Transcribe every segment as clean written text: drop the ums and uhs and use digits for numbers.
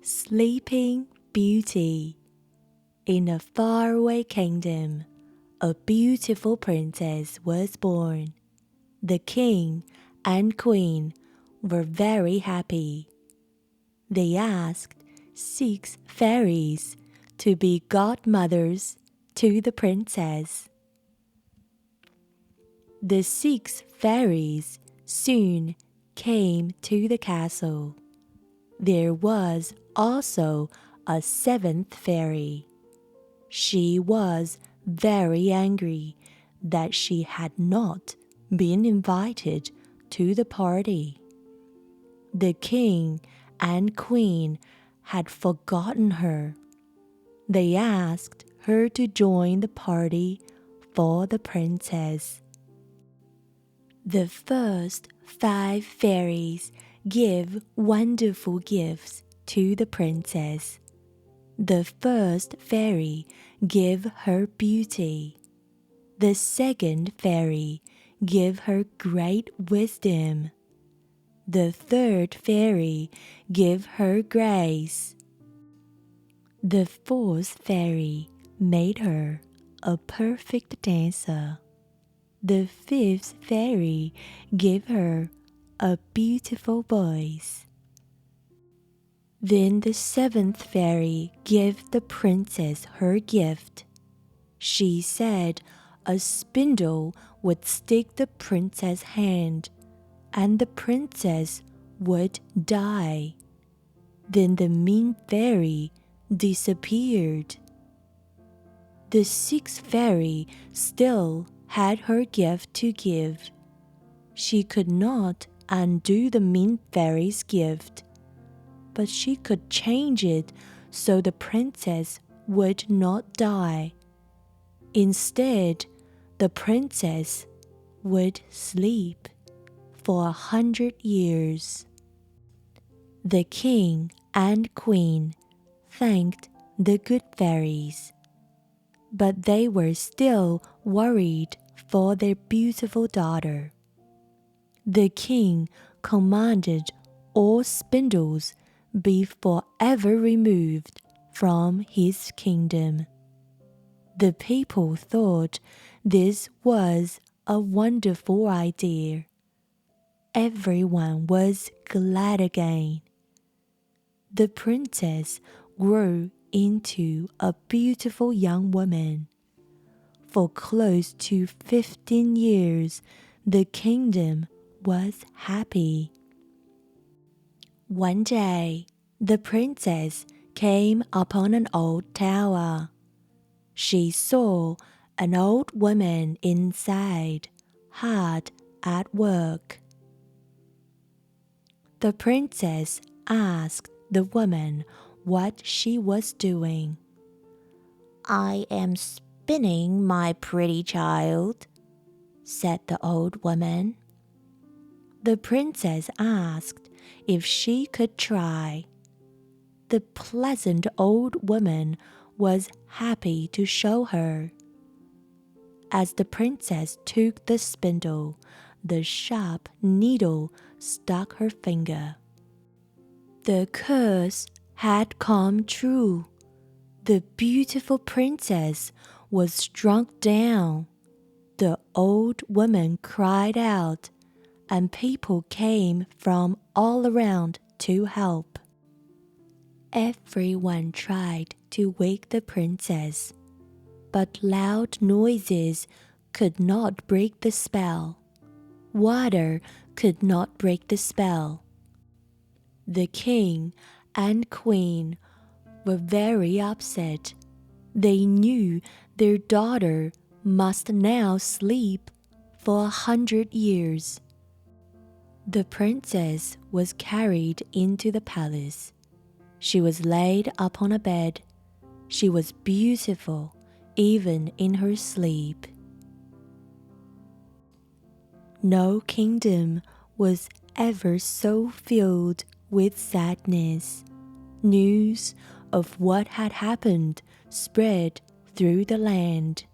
Sleeping Beauty. In a faraway kingdom, a beautiful princess was born. The king and queen were very happy. They asked 6 fairies to be godmothers to the princess. The 6 fairies soon came to the castle. There was also a 7th fairy. She was very angry that she had not been invited to the party. The king and queen had forgotten her. They asked her to join the party for the princess. The first 5 fairies give wonderful gifts to the princess. The first fairy give her beauty. The second fairy give her great wisdom. The third fairy give her grace. The fourth fairy made her a perfect dancer. The fifth fairy gave her a beautiful voice. Then the 7th fairy gave the princess her gift. She said a spindle would stick the princess' hand, and the princess would die. Then the mean fairy disappeared. The 6th fairy still had her gift to give. She could not undo the mean fairy's gift, but she could change it so the princess would not die. Instead, the princess would sleep for 100 years. The king and queen thanked the good fairies, but they were still worried for their beautiful daughter. The king commanded all spindles be forever removed from his kingdom. The people thought this was a wonderful idea. Everyone was glad again. The princess grew into a beautiful young woman. For close to 15 years, the kingdom was happy. One day, the princess came upon an old tower. She saw an old woman inside, hard at work. The princess asked the woman what she was doing. "I am spinning, my pretty child," said the old woman. The princess asked if she could try. The pleasant old woman was happy to show her. As the princess took the spindle, the sharp needle stuck her finger. The curse had come true. The beautiful princess was struck down. The old woman cried out, and people came from all around to help. Everyone tried to wake the princess, but loud noises could not break the spell. Water could not break the spell. The king and queen were very upset. They knew their daughter must now sleep for 100 years. The princess was carried into the palace. She was laid upon a bed. She was beautiful even in her sleep. No kingdom was ever so filled with sadness. News of what had happened spread through the land.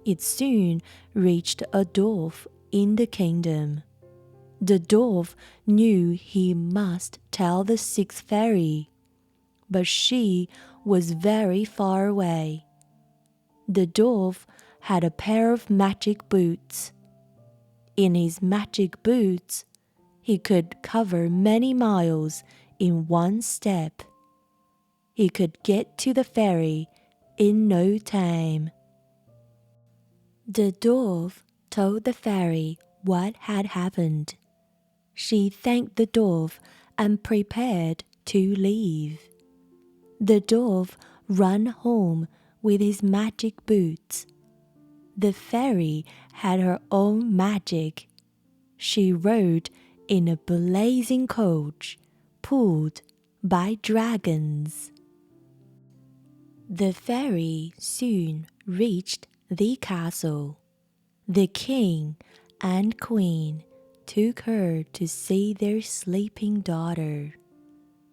It soon reached a dwarf in the kingdom. The dwarf knew he must tell the 6th fairy. but she was very far away. The dwarf had a pair of magic boots. In his magic boots, he could cover many miles in one step. He could get to the ferry in no time. The dwarf told the fairy what had happened. She thanked the dwarf and prepared to leave. The dwarf ran home with his magic boots. The fairy had her own magic. She rode in a blazing coach pulled by dragons. The fairy soon reached the castle. The king and queen took her to see their sleeping daughter.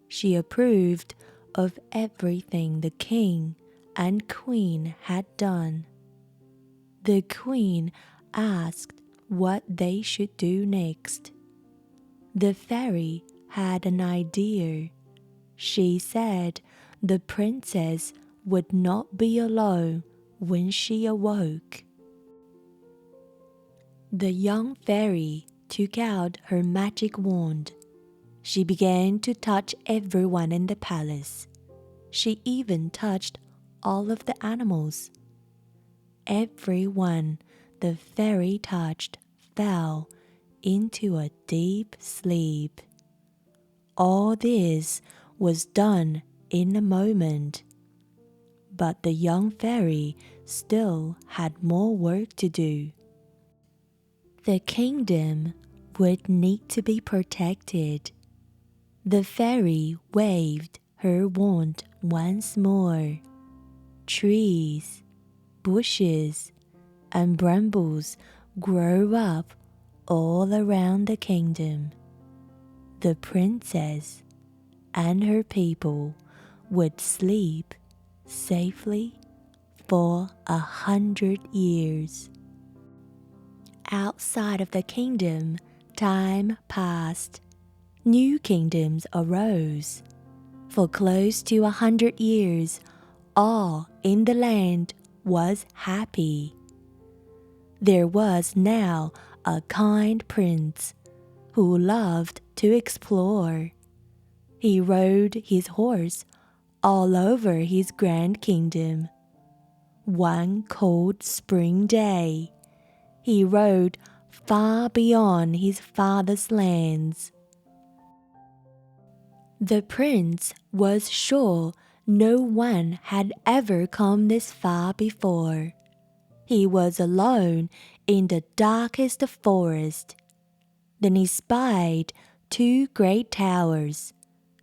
She approved of everything the king and queen had done. The queen asked what they should do next. The fairy had an idea. She said the princess would not be alone when she awoke. The young fairy took out her magic wand. She began to touch everyone in the palace. She even touched all of the animals. Everyone the fairy touched fell into a deep sleep. All this was done in a moment. But the young fairy still had more work to do. The kingdom would need to be protected. The fairy waved her wand once more. Trees, bushes, and brambles grew up all around the kingdom. The princess and her people would sleep safely for 100 years. Outside of the kingdom, time passed. New kingdoms arose. For close to 100 years, all in the land was happy. There was now a kind prince who loved to explore. He rode his horse all over his grand kingdom. One cold spring day, he rode far beyond his father's lands. The prince was sure no one had ever come this far before. He was alone in the darkest forest. Then he spied two great towers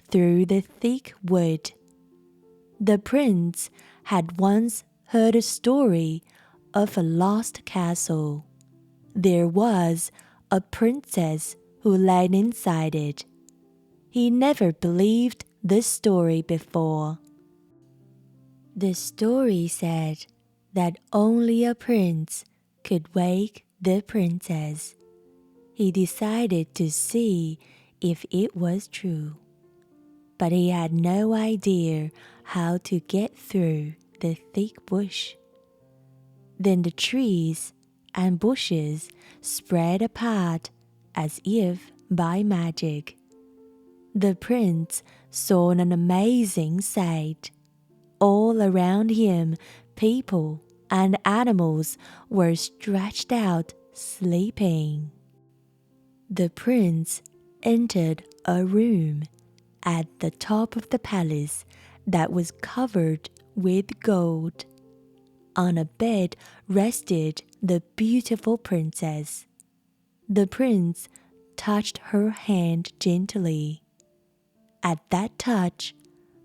through the thick wood. The prince had once heard a story of a lost castle. There was a princess who lay inside it. He never believed this story before. The story said that only a prince could wake the princess. He decided to see if it was true, but he had no idea how to get through the thick bush. Then the trees and bushes spread apart as if by magic. The prince saw an amazing sight. All around him, people and animals were stretched out sleeping. The prince entered a room at the top of the palace that was covered with gold. On a bed rested the beautiful princess. The prince touched her hand gently. At that touch,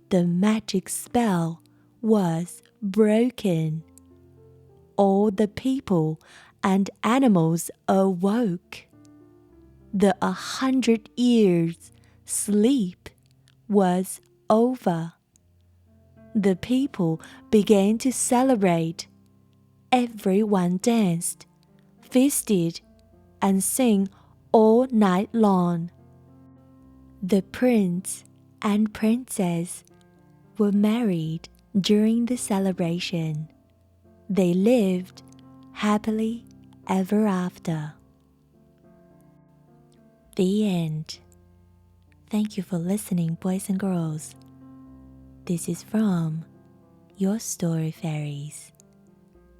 the magic spell was broken. All the people and animals awoke. The 100 years sleep was over. The people began to celebrate. Everyone danced, feasted, and sang all night long. The prince and princess were married during the celebration. They lived happily ever after. The end. Thank you for listening, boys and girls. This is from Your Story Fairies.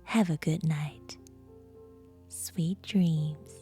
Have a good night. Sweet dreams.